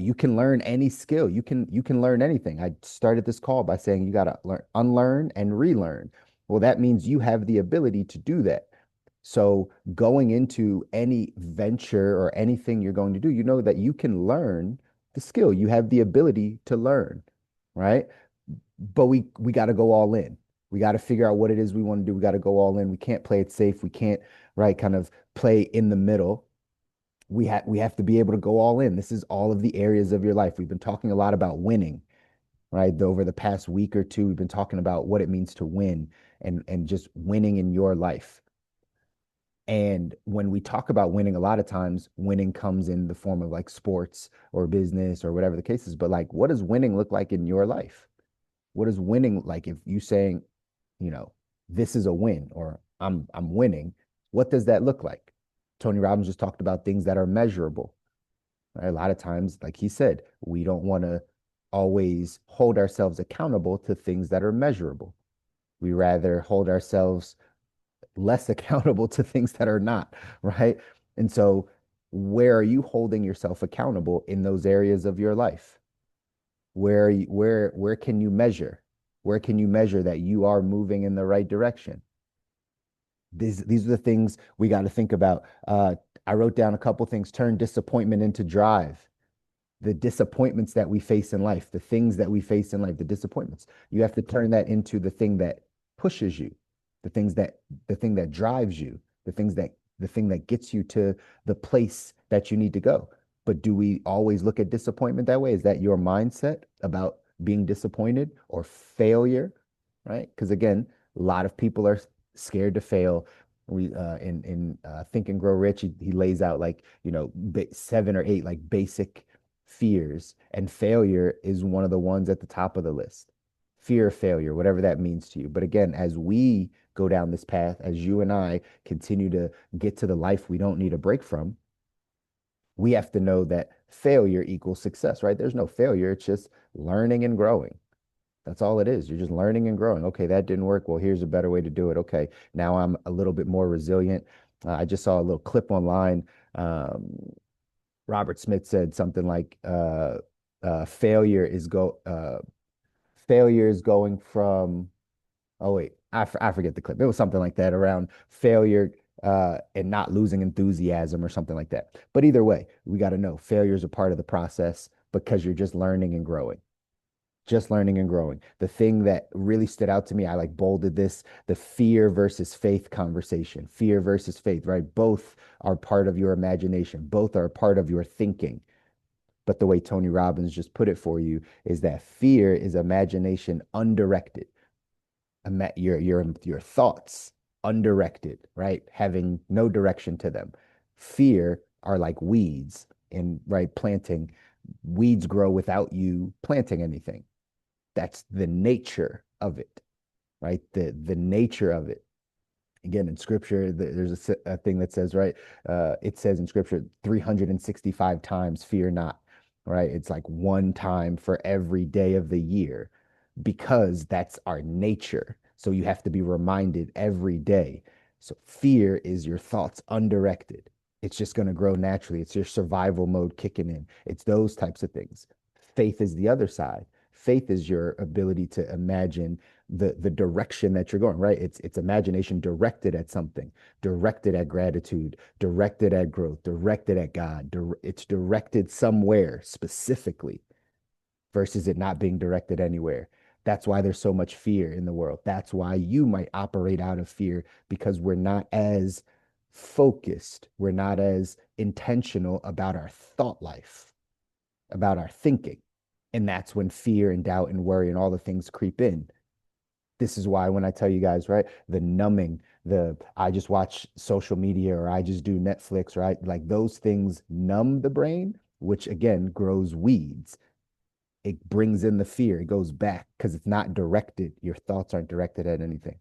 You can learn any skill. You can learn anything. I started this call by saying you got to learn, unlearn and relearn. Well, that means you have the ability to do that. So going into any venture or anything you're going to do, you know that you can learn the skill. You have the ability to learn, right? But we got to go all in. We got to figure out what it is we want to do. We got to go all in. We can't play it safe. We can't, right, kind of play in the middle. We have to be able to go all in. This is all of the areas of your life. We've been talking a lot about winning, right? Over the past week or two, we've been talking about what it means to win and just winning in your life. And when we talk about winning, a lot of times winning comes in the form of like sports or business or whatever the case is. But like, what does winning look like in your life? What is winning like if you saying, you know, this is a win or I'm winning, what does that look like? Tony Robbins just talked about things that are measurable. Right? A lot of times, like he said, we don't want to always hold ourselves accountable to things that are measurable. We rather hold ourselves less accountable to things that are not, right? And so, where are you holding yourself accountable in those areas of your life? Where can you measure? Where can you measure that you are moving in the right direction? These are the things we got to think about. I wrote down a couple things. Turn disappointment into drive. The disappointments that we face in life, the things that we face in life, the disappointments. You have to turn that into the thing that pushes you, the thing that drives you, the thing that gets you to the place that you need to go. But do we always look at disappointment that way? Is that your mindset about being disappointed or failure? Right? Because again, a lot of people are scared to fail. We in Think and Grow Rich, he lays out like, seven or eight like basic fears, and failure is one of the ones at the top of the list. Fear of failure, whatever that means to you. But again, as we go down this path, as you and I continue to get to the life we don't need a break from, we have to know that failure equals success, right? There's no failure, it's just learning and growing. That's all it is. You're just learning and growing. Okay, that didn't work. Well, here's a better way to do it. Okay, now I'm a little bit more resilient. I just saw a little clip online. Robert Smith said something like, uh, "Failure is go failure is going from." Oh wait, I forget the clip. It was something like that around failure and not losing enthusiasm or something like that. But either way, we got to know failure is a part of the process because you're just learning and growing. Just learning and growing. The thing that really stood out to me, I like bolded this, the fear versus faith conversation. Fear versus faith, right? Both are part of your imagination, both are part of your thinking. But the way Tony Robbins just put it for you is that fear is imagination undirected. Your thoughts undirected, right? Having no direction to them. Fear are like weeds, and right, planting weeds grow without you planting anything. That's the nature of it, right? The nature of it. Again, in scripture, there's a thing that says, right? It says in scripture 365 times, fear not, right? It's like one time for every day of the year because that's our nature. So you have to be reminded every day. So fear is your thoughts undirected. It's just going to grow naturally. It's your survival mode kicking in. It's those types of things. Faith is the other side. Faith is your ability to imagine the direction that you're going, right? It's imagination directed at something, directed at gratitude, directed at growth, directed at God. It's directed somewhere specifically versus it not being directed anywhere. That's why there's so much fear in the world. That's why you might operate out of fear because we're not as focused, we're not as intentional about our thought life, about our thinking. And that's when fear and doubt and worry and all the things creep in. This is why when I tell you guys, right, the numbing, the I just watch social media or I just do Netflix, right? Like those things numb the brain, which again grows weeds. It brings in the fear. It goes back because it's not directed. Your thoughts aren't directed at anything.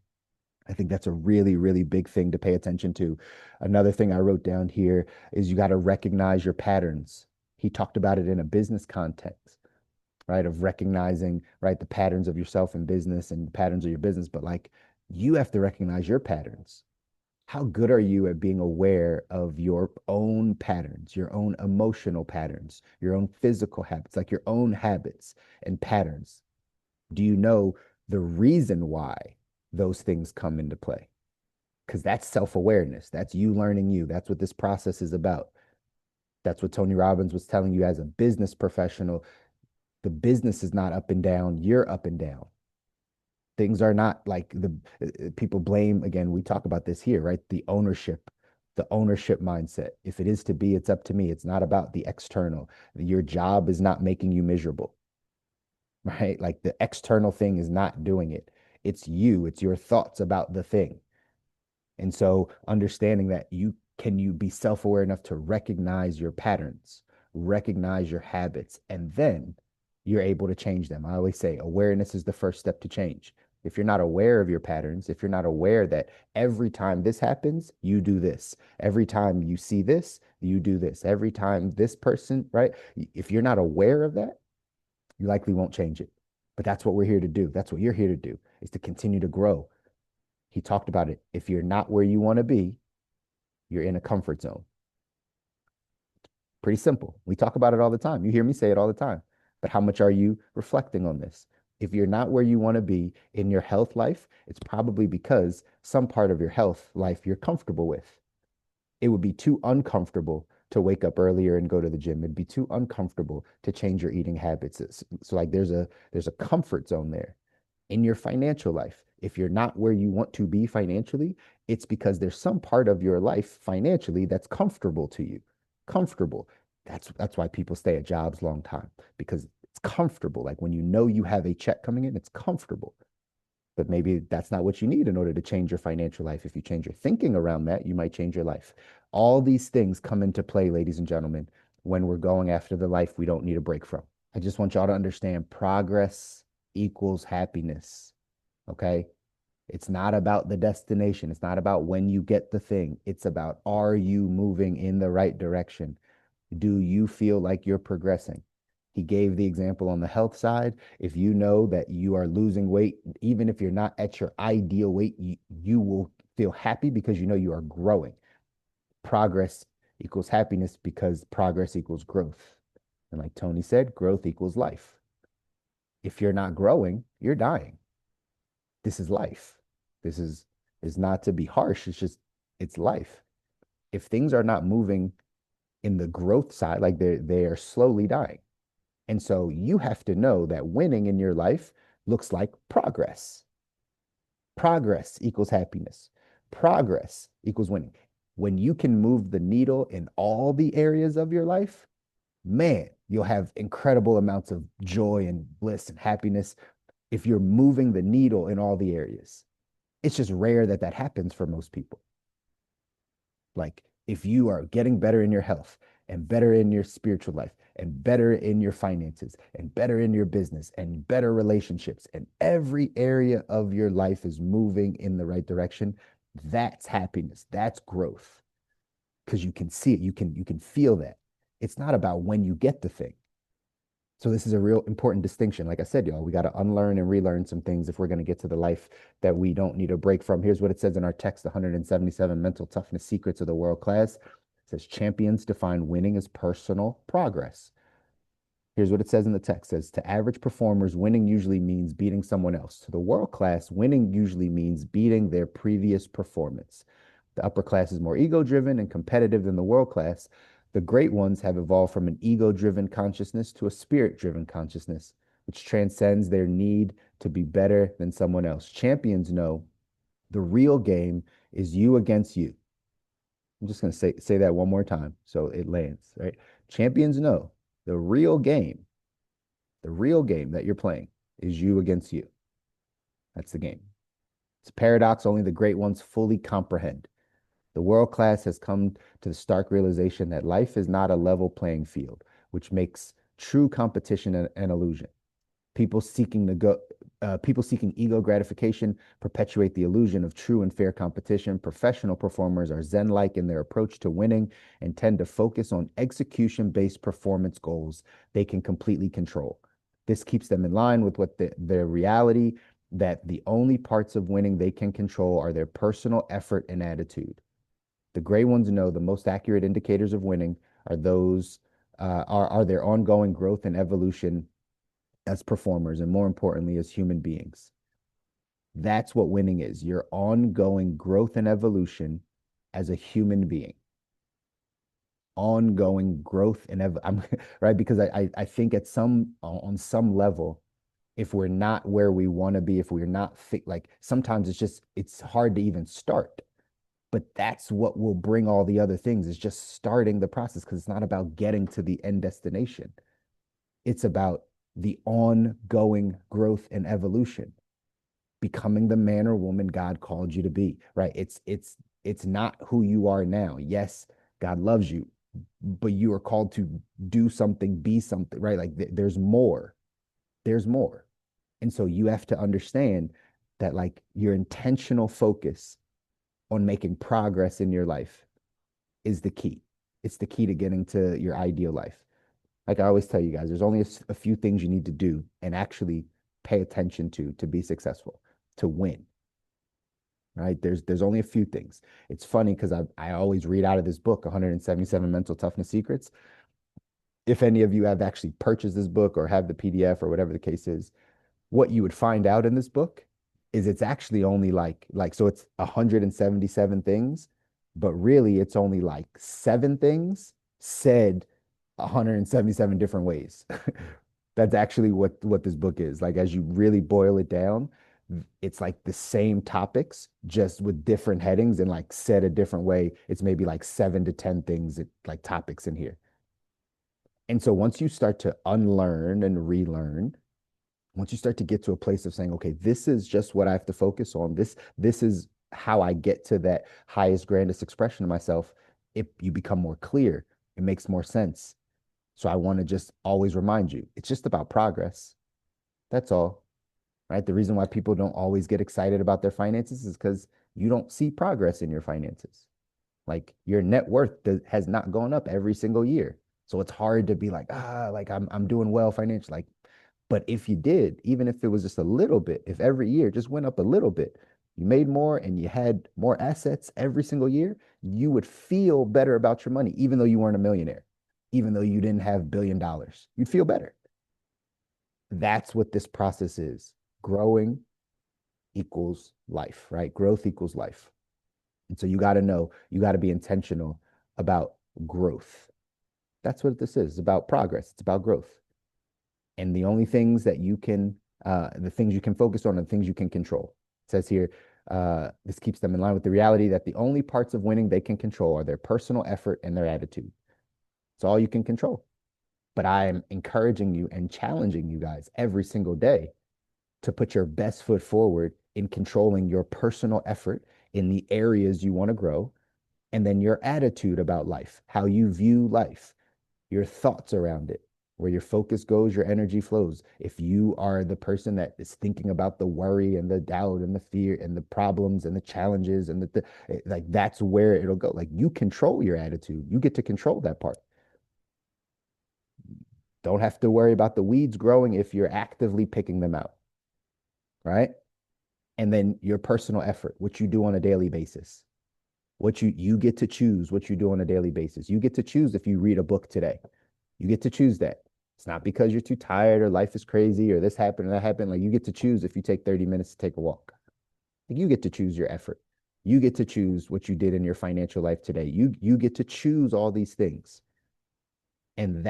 I think that's a really, really big thing to pay attention to. Another thing I wrote down here is you got to recognize your patterns. He talked about it in a business context, right? Of recognizing, right, the patterns of yourself in business and the patterns of your business. But like you have to recognize your patterns. How good are you at being aware of your own patterns, your own emotional patterns, your own physical habits, like your own habits and patterns? Do you know the reason why those things come into play? Because that's self-awareness. That's you learning you. That's what this process is about. That's what Tony Robbins was telling you as a business professional. The business is not up and down, you're up and down. Things are not like the people blame, again, we talk about this here, right? The ownership mindset. If it is to be, it's up to me. It's not about the external. Your job is not making you miserable, right? Like the external thing is not doing it. It's you, it's your thoughts about the thing. And so understanding that you be self-aware enough to recognize your patterns, recognize your habits, and then you're able to change them. I always say awareness is the first step to change. If you're not aware of your patterns, if you're not aware that every time this happens, you do this. Every time you see this, you do this. Every time this person, right? If you're not aware of that, you likely won't change it. But that's what we're here to do. That's what you're here to do, is to continue to grow. He talked about it. If you're not where you want to be, you're in a comfort zone. Pretty simple. We talk about it all the time. You hear me say it all the time. But how much are you reflecting on this? If you're not where you want to be in your health life, it's probably because some part of your health life you're comfortable with. It would be too uncomfortable to wake up earlier and go to the gym. It'd be too uncomfortable to change your eating habits. So like there's a comfort zone there. In your financial life, if you're not where you want to be financially, it's because there's some part of your life financially that's comfortable to you. Comfortable. That's why people stay at jobs long time, because it's comfortable. Like when you know you have a check coming in, it's comfortable. But maybe that's not what you need in order to change your financial life. If you change your thinking around that, you might change your life. All these things come into play, ladies and gentlemen, when we're going after the life we don't need a break from. I just want y'all to understand progress equals happiness. Okay. It's not about the destination. It's not about when you get the thing. It's about, are you moving in the right direction? Do you feel like you're progressing? He gave the example on the health side. If you know that you are losing weight, even if you're not at your ideal weight, you will feel happy because you know you are growing. Progress equals happiness because progress equals growth. And like Tony said, growth equals life. If you're not growing, you're dying. This is life. This is not to be harsh. It's just, it's life. If things are not moving in the growth side, like they are slowly dying. And so you have to know that winning in your life looks like progress. Progress equals happiness. Progress equals winning. When you can move the needle in all the areas of your life, man, you'll have incredible amounts of joy and bliss and happiness if you're moving the needle in all the areas. It's just rare that that happens for most people. Like if you are getting better in your health and better in your spiritual life and better in your finances and better in your business and better relationships, and every area of your life is moving in the right direction, that's happiness. That's growth, because you can see it. You can feel that. It's not about when you get the thing. So this is a real important distinction. Like I said, y'all, we got to unlearn and relearn some things if we're going to get to the life that we don't need a break from. Here's what it says in our text, 177 Mental Toughness Secrets of the World Class. It says champions define winning as personal progress. Here's what it says in the text. It says, to average performers, winning usually means beating someone else. To the world class, winning usually means beating their previous performance. The upper class is more ego-driven and competitive than the world class. The great ones have evolved from an ego-driven consciousness to a spirit-driven consciousness, which transcends their need to be better than someone else. Champions know the real game is you against you. I'm just going to say that one more time so it lands, right? Champions know the real game that you're playing is you against you. That's the game. It's a paradox only the great ones fully comprehend. The world class has come to the stark realization that life is not a level playing field, which makes true competition an illusion. People seeking ego gratification perpetuate the illusion of true and fair competition. Professional performers are Zen-like in their approach to winning and tend to focus on execution-based performance goals they can completely control. This keeps them in line with what their reality that the only parts of winning they can control are their personal effort and attitude. The gray ones know the most accurate indicators of winning are those are their ongoing growth and evolution as performers, and more importantly, as human beings. That's what winning is, your ongoing growth and evolution as a human being. Ongoing growth and I'm right because I think at some on some level, if we're not where we want to be, if we're not like sometimes it's hard to even start. But that's what will bring all the other things is just starting the process because it's not about getting to the end destination. It's about the ongoing growth and evolution, becoming the man or woman God called you to be, right? It's not who you are now. Yes, God loves you, but you are called to do something, be something, right? Like there's more. There's more. And so you have to understand that like your intentional focus on making progress in your life is the key. It's the key to getting to your ideal life. Like I always tell you guys, there's only a few things you need to do and actually pay attention to be successful, to win. Right? There's only a few things. It's funny because I always read out of this book, 177 Mental Toughness Secrets. If any of you have actually purchased this book or have the PDF or whatever the case is, what you would find out in this book is it's actually only like so it's 177 things, but really it's only like seven things said 177 different ways. That's actually what this book is. Like as you really boil it down, it's like the same topics just with different headings and like said a different way. It's maybe like 7 to 10 things like topics in here. And so once you start to unlearn and relearn, once you start to get to a place of saying, okay, this is just what I have to focus on, this is how I get to that highest, grandest expression of myself, you become more clear. It makes more sense. So I want to just always remind you, it's just about progress. That's all, right? The reason why people don't always get excited about their finances is because you don't see progress in your finances. Like your net worth has not gone up every single year. So it's hard to be like, like I'm doing well financially. Like, but if you did, even if it was just a little bit, if every year just went up a little bit, you made more and you had more assets every single year, you would feel better about your money, even though you weren't a millionaire, even though you didn't have $1 billion. You'd feel better. That's what this process is. Growing equals life, right? Growth equals life. And so you got to know, you got to be intentional about growth. That's what this is. It's about progress. It's about growth. And the only things that the things you can focus on are the things you can control. It says here, this keeps them in line with the reality that the only parts of winning they can control are their personal effort and their attitude. It's all you can control. But I am encouraging you and challenging you guys every single day to put your best foot forward in controlling your personal effort in the areas you want to grow, and then your attitude about life, how you view life, your thoughts around it. Where your focus goes, your energy flows. If you are the person that is thinking about the worry and the doubt and the fear and the problems and the challenges and like that's where it'll go. Like you control your attitude. You get to control that part. Don't have to worry about the weeds growing if you're actively picking them out, right? And then your personal effort, what you do on a daily basis. What you get to choose what you do on a daily basis. You get to choose if you read a book today. You get to choose that. It's not because you're too tired or life is crazy or this happened or that happened. Like you get to choose if you take 30 minutes to take a walk. Like you get to choose your effort. You get to choose what you did in your financial life today. You get to choose all these things. And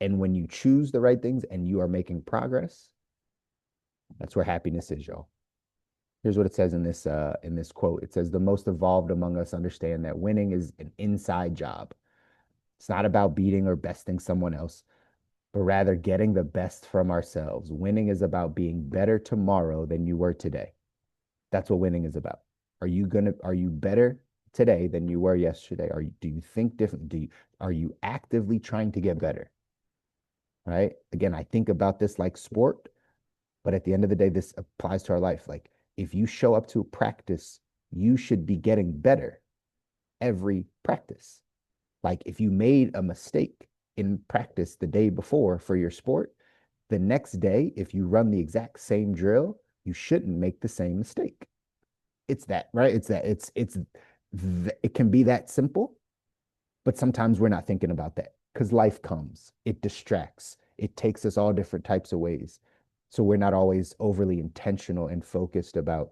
when you choose the right things and you are making progress, that's where happiness is, y'all. Here's what it says in this quote. It says the most evolved among us understand that winning is an inside job. It's not about beating or besting someone else, but rather getting the best from ourselves. Winning is about being better tomorrow than you were today. That's what winning is about. Are you better today than you were yesterday? Do you think differently? Are you actively trying to get better? Right? Again, I think about this like sport, but at the end of the day, this applies to our life. Like if you show up to a practice, you should be getting better every practice. Like if you made a mistake in practice the day before for your sport, the next day, if you run the exact same drill, You shouldn't make the same mistake. It's that, right? It can be that simple, but sometimes we're not thinking about that because life comes, it distracts, it takes us all different types of ways. So we're not always overly intentional and focused about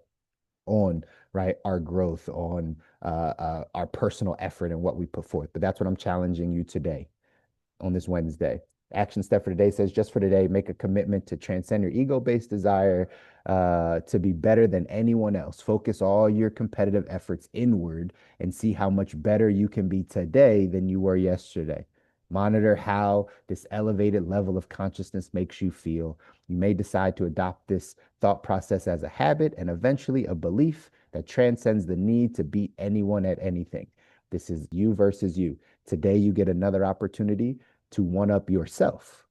on right our growth, on our personal effort and what we put forth. But that's what I'm challenging you today on this Wednesday. Action step for today says just for today, make a commitment to transcend your ego based desire to be better than anyone else. Focus all your competitive efforts inward and see how much better you can be today than you were yesterday. Monitor how this elevated level of consciousness makes you feel. You may decide to adopt this thought process as a habit and eventually a belief that transcends the need to beat anyone at anything. This is you versus you. Today, you get another opportunity to one up yourself,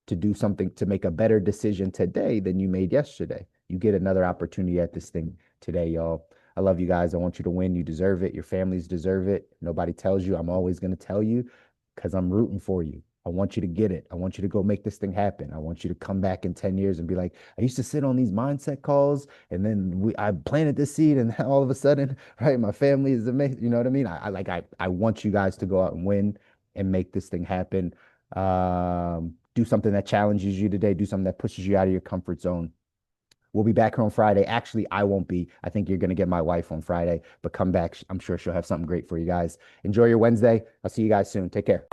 to do something, to make a better decision today than you made yesterday. You get another opportunity at this thing today, y'all. I love you guys. I want you to win. You deserve it. Your families deserve it. Nobody tells you. I'm always going to tell you because I'm rooting for you. I want you to get it. I want you to go make this thing happen. I want you to come back in 10 years and be like, I used to sit on these mindset calls and then I planted this seed and all of a sudden, right, my family is amazing. You know what I mean? I want you guys to go out and win and make this thing happen. Do something that challenges you today. Do something that pushes you out of your comfort zone. We'll be back here on Friday. Actually, I won't be. I think you're going to get my wife on Friday, but come back. I'm sure she'll have something great for you guys. Enjoy your Wednesday. I'll see you guys soon. Take care.